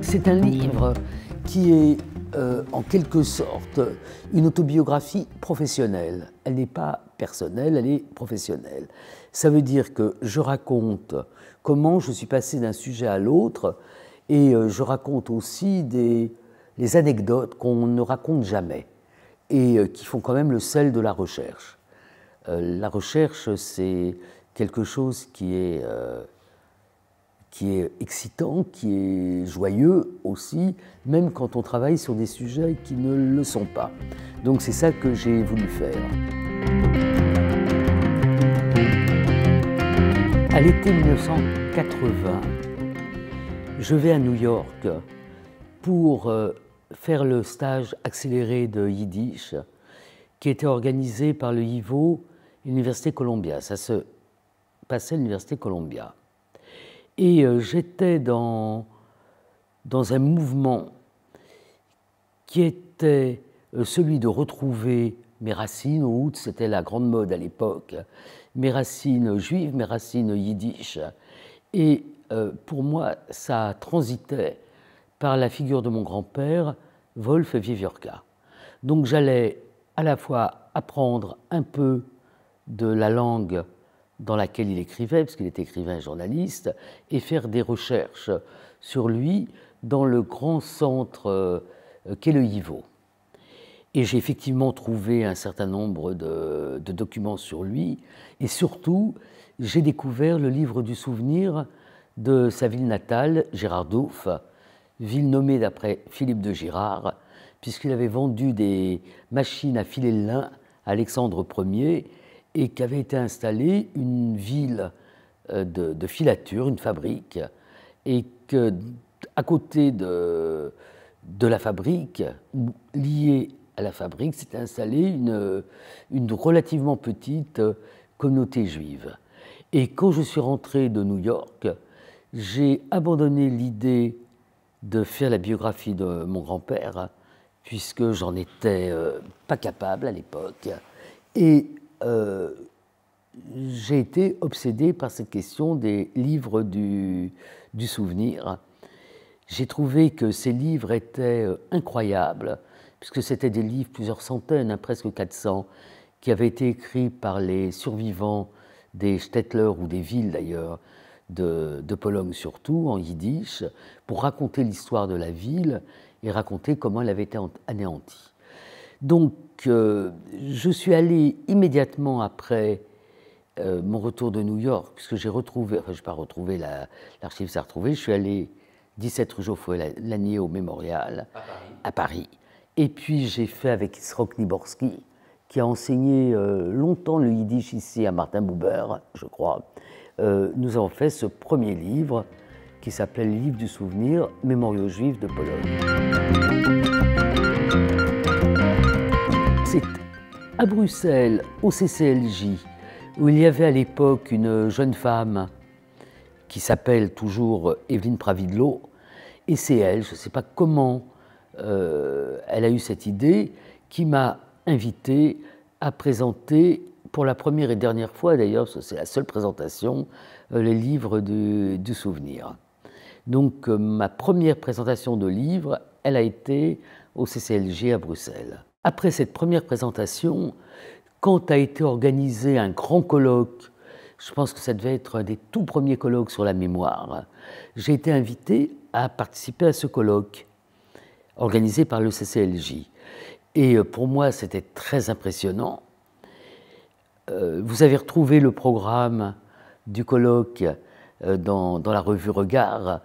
C'est un livre qui est en quelque sorte une autobiographie professionnelle. Elle n'est pas personnelle, elle est professionnelle. Ça veut dire que je raconte comment je suis passé d'un sujet à l'autre et je raconte aussi les anecdotes qu'on ne raconte jamais et qui font quand même le sel de la recherche. La recherche, c'est quelque chose qui est excitant, qui est joyeux aussi, même quand on travaille sur des sujets qui ne le sont pas. Donc c'est ça que j'ai voulu faire. À l'été 1980, je vais à New York pour faire le stage accéléré de Yiddish qui était organisé par le YIVO et l'Université Columbia. Ça se passait à l'Université Columbia. Et j'étais dans un mouvement qui était celui de retrouver mes racines, au Hout, c'était la grande mode à l'époque, mes racines juives, mes racines yiddish. Et pour moi, ça transitait par la figure de mon grand-père, Wolf Wiewiórka. Donc j'allais à la fois apprendre un peu de la langue dans laquelle il écrivait, parce qu'il était écrivain et journaliste, et faire des recherches sur lui dans le grand centre qu'est le YIVO. Et j'ai effectivement trouvé un certain nombre de documents sur lui, et surtout, j'ai découvert le livre du souvenir de sa ville natale, Girardot, ville nommée d'après Philippe de Girard, puisqu'il avait vendu des machines à filer le lin à Alexandre Ier, et qu'avait été installée une ville de filature, une fabrique, et qu'à côté de la fabrique, liée à la fabrique, s'était installée une relativement petite communauté juive. Et quand je suis rentré de New York, j'ai abandonné l'idée de faire la biographie de mon grand-père, puisque j'en étais pas capable à l'époque. Et j'ai été obsédé par cette question des livres du souvenir. J'ai trouvé que ces livres étaient incroyables, puisque c'était des livres, plusieurs centaines, presque 400, qui avaient été écrits par les survivants des Stettler ou des villes d'ailleurs, de Pologne surtout, en yiddish, pour raconter l'histoire de la ville et raconter comment elle avait été anéantie. Donc, je suis allé immédiatement après mon retour de New York, puisque j'ai retrouvé, enfin je n'ai pas retrouvé, l'archive s'est retrouvée, je suis allé 17 rue Geoffroy-Lanier au Mémorial, à Paris. Et puis j'ai fait avec Isrok Niborski, qui a enseigné longtemps le yiddish ici à Martin Buber, je crois. Nous avons fait ce premier livre qui s'appelait Le livre du souvenir, Mémoriaux juifs de Pologne. C'est à Bruxelles, au CCLJ, où il y avait à l'époque une jeune femme qui s'appelle toujours Evelyne Pravidlo, et c'est elle, je ne sais pas comment elle a eu cette idée, qui m'a invité à présenter, pour la première et dernière fois d'ailleurs, c'est la seule présentation, les livres du souvenir. Donc ma première présentation de livre, elle a été au CCLJ à Bruxelles. Après cette première présentation, quand a été organisé un grand colloque, je pense que ça devait être un des tout premiers colloques sur la mémoire, j'ai été invité à participer à ce colloque organisé par le CCLJ. Et pour moi, c'était très impressionnant. Vous avez retrouvé le programme du colloque dans la revue Regard.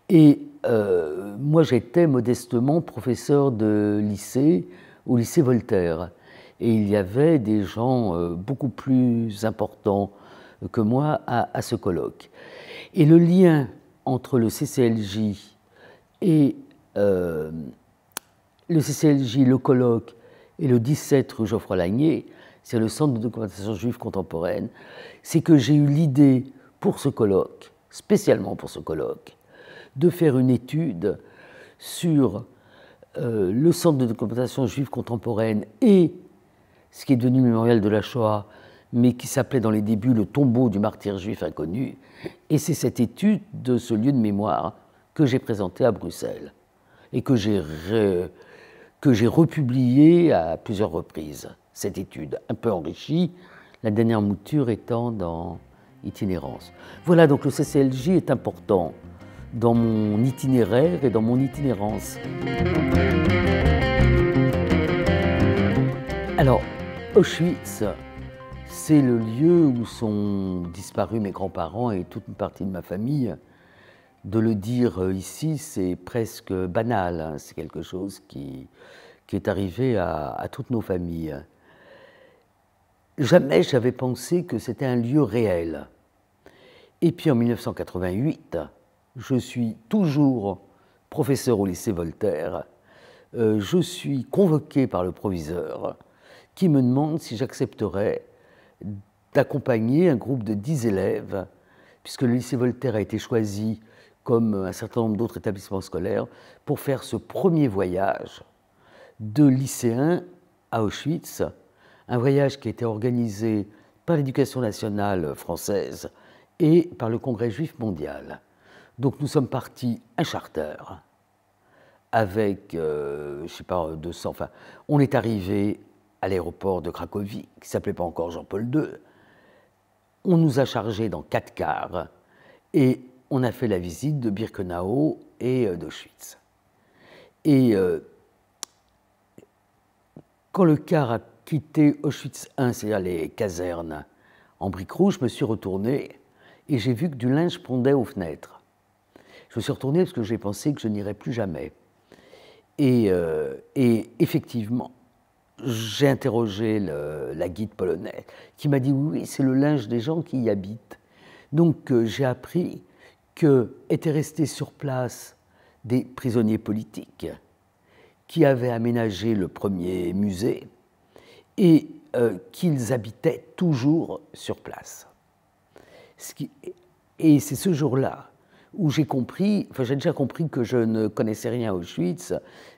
Et moi, j'étais modestement professeur de lycée au lycée Voltaire. Et il y avait des gens beaucoup plus importants que moi à ce colloque. Et le lien entre le CCLJ et le colloque et le 17 rue Geoffroy-Lanier, c'est le Centre de documentation juive contemporaine, c'est que j'ai eu l'idée pour ce colloque, spécialement pour ce colloque, de faire une étude sur le Centre de documentation juive contemporaine et ce qui est devenu le Mémorial de la Shoah, mais qui s'appelait dans les débuts le tombeau du martyr juif inconnu. Et c'est cette étude de ce lieu de mémoire que j'ai présenté à Bruxelles et que j'ai republié à plusieurs reprises. Cette étude, un peu enrichie, la dernière mouture étant dans Itinérance. Voilà, donc le CCLJ est important dans mon itinéraire et dans mon itinérance. Alors, Auschwitz, c'est le lieu où sont disparus mes grands-parents et toute une partie de ma famille. De le dire ici, c'est presque banal, hein. C'est quelque chose qui est arrivé à toutes nos familles. Jamais j'avais pensé que c'était un lieu réel. Et puis en 1988, je suis toujours professeur au lycée Voltaire. Je suis convoqué par le proviseur qui me demande si j'accepterais d'accompagner un groupe de 10 élèves, puisque le lycée Voltaire a été choisi comme un certain nombre d'autres établissements scolaires, pour faire ce premier voyage de lycéens à Auschwitz, un voyage qui a été organisé par l'Éducation nationale française et par le Congrès juif mondial. Donc nous sommes partis un charter avec, je ne sais pas, 200, enfin, on est arrivé à l'aéroport de Cracovie, qui ne s'appelait pas encore Jean-Paul II. On nous a chargés dans 4 cars et on a fait la visite de Birkenau et d'Auschwitz. Et quand le car a quitté Auschwitz I, c'est-à-dire les casernes en briques rouges, je me suis retourné et j'ai vu que du linge pendait aux fenêtres. Je me suis retourné parce que j'ai pensé que je n'irais plus jamais. Et effectivement, j'ai interrogé la guide polonaise qui m'a dit oui, c'est le linge des gens qui y habitent. Donc j'ai appris qu'étaient restés sur place des prisonniers politiques qui avaient aménagé le premier musée et qu'ils habitaient toujours sur place. Et c'est ce jour-là où j'ai compris, enfin j'ai déjà compris que je ne connaissais rien à Auschwitz,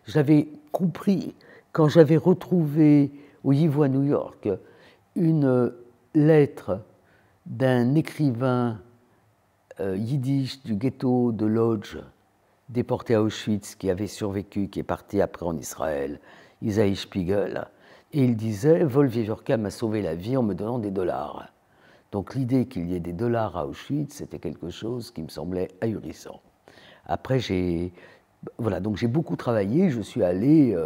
je l'avais compris quand j'avais retrouvé au YIVO à New York une lettre d'un écrivain yiddish du ghetto de Lodz, déporté à Auschwitz, qui avait survécu, qui est parti après en Israël, Isaïe Spiegel, et il disait « Wolf Wiewiórka m'a sauvé la vie en me donnant des dollars ». Donc l'idée qu'il y ait des dollars à Auschwitz, c'était quelque chose qui me semblait ahurissant. Après, j'ai beaucoup travaillé, je suis allé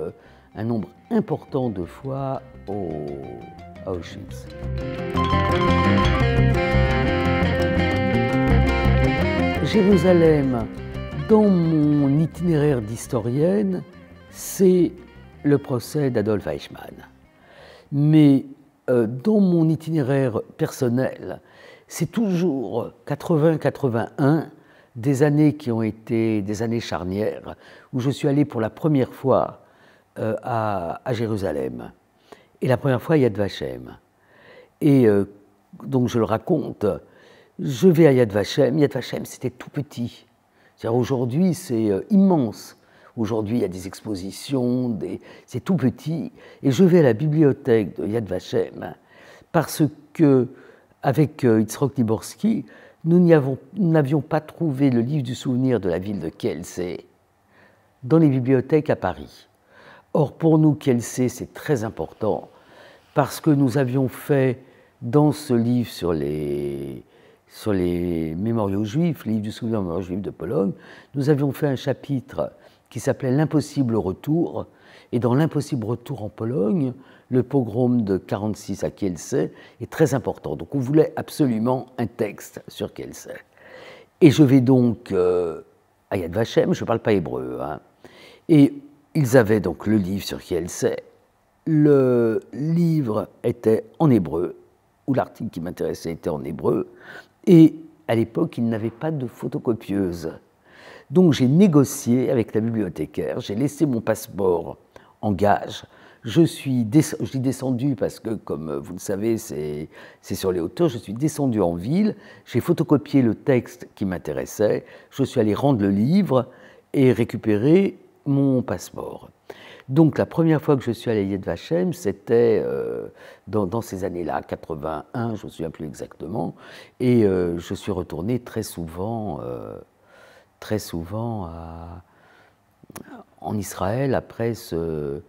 un nombre important de fois à Auschwitz. Jérusalem, dans mon itinéraire d'historienne, c'est le procès d'Adolf Eichmann. Mais dans mon itinéraire personnel, c'est toujours 80-81, des années qui ont été des années charnières, où je suis allé pour la première fois à Jérusalem. Et la première fois à Yad Vashem. Et donc je le raconte, je vais à Yad Vashem. Yad Vashem, c'était tout petit. C'est-à-dire aujourd'hui, c'est immense. Aujourd'hui, il y a des expositions, c'est tout petit. Et je vais à la bibliothèque de Yad Vashem parce que, avec Yitzhak Liborski, nous n'avions pas trouvé le livre du souvenir de la ville de Kielce dans les bibliothèques à Paris. Or, pour nous, Kielce, c'est très important parce que nous avions fait, dans ce livre sur les mémoriaux juifs, le livre du souvenir des mémoriaux juifs de Pologne, nous avions fait un chapitre qui s'appelait « L'impossible retour ». Et dans « L'impossible retour en Pologne », le pogrom de 1946 à Kielce est très important. Donc on voulait absolument un texte sur Kielce. Et je vais donc à Yad Vashem, je ne parle pas hébreu, hein, et ils avaient donc le livre sur Kielce. Le livre était en hébreu, ou l'article qui m'intéressait était en hébreu, et à l'époque, ils n'avaient pas de photocopieuse. Donc j'ai négocié avec la bibliothécaire, j'ai laissé mon passeport en gage. Je dis descendu parce que, comme vous le savez, c'est sur les hauteurs, je suis descendu en ville, j'ai photocopié le texte qui m'intéressait, je suis allé rendre le livre et récupérer mon passeport. Donc la première fois que je suis allé à Yad Vashem, c'était dans ces années-là, 81, je ne me souviens plus exactement, et je suis retourné très souvent en Israël après ce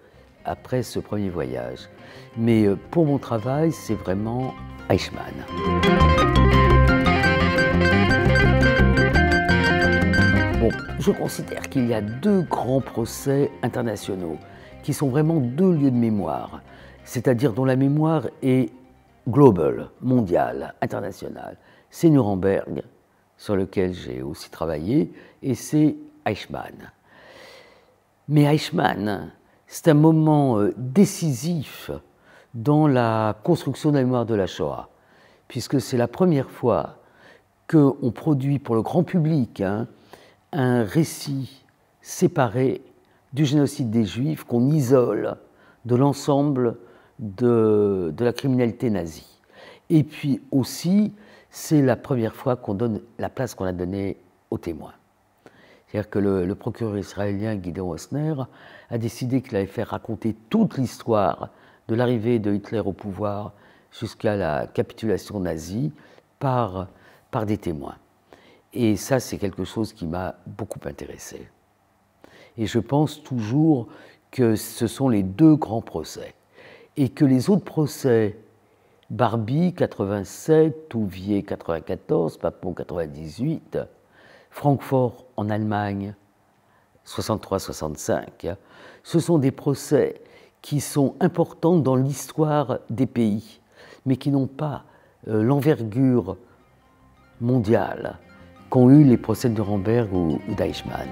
premier voyage. Mais pour mon travail, c'est vraiment Eichmann. Bon, je considère qu'il y a deux grands procès internationaux qui sont vraiment deux lieux de mémoire, c'est-à-dire dont la mémoire est global, mondiale, internationale. C'est Nuremberg, sur lequel j'ai aussi travaillé, et c'est Eichmann. Mais Eichmann, c'est un moment décisif dans la construction de la mémoire de la Shoah, puisque c'est la première fois qu'on produit pour le grand public un récit séparé du génocide des Juifs, qu'on isole de l'ensemble de la criminalité nazie. Et puis aussi, c'est la première fois qu'on donne la place qu'on a donnée aux témoins. C'est-à-dire que le procureur israélien Gideon Osner a décidé qu'il allait faire raconter toute l'histoire de l'arrivée de Hitler au pouvoir jusqu'à la capitulation nazie par des témoins. Et ça, c'est quelque chose qui m'a beaucoup intéressé. Et je pense toujours que ce sont les deux grands procès. Et que les autres procès, Barbie 87, Touvier 94, Papon 98, Francfort en Allemagne 63-65, ce sont des procès qui sont importants dans l'histoire des pays, mais qui n'ont pas l'envergure mondiale qu'ont eu les procès de Nuremberg ou d'Eichmann.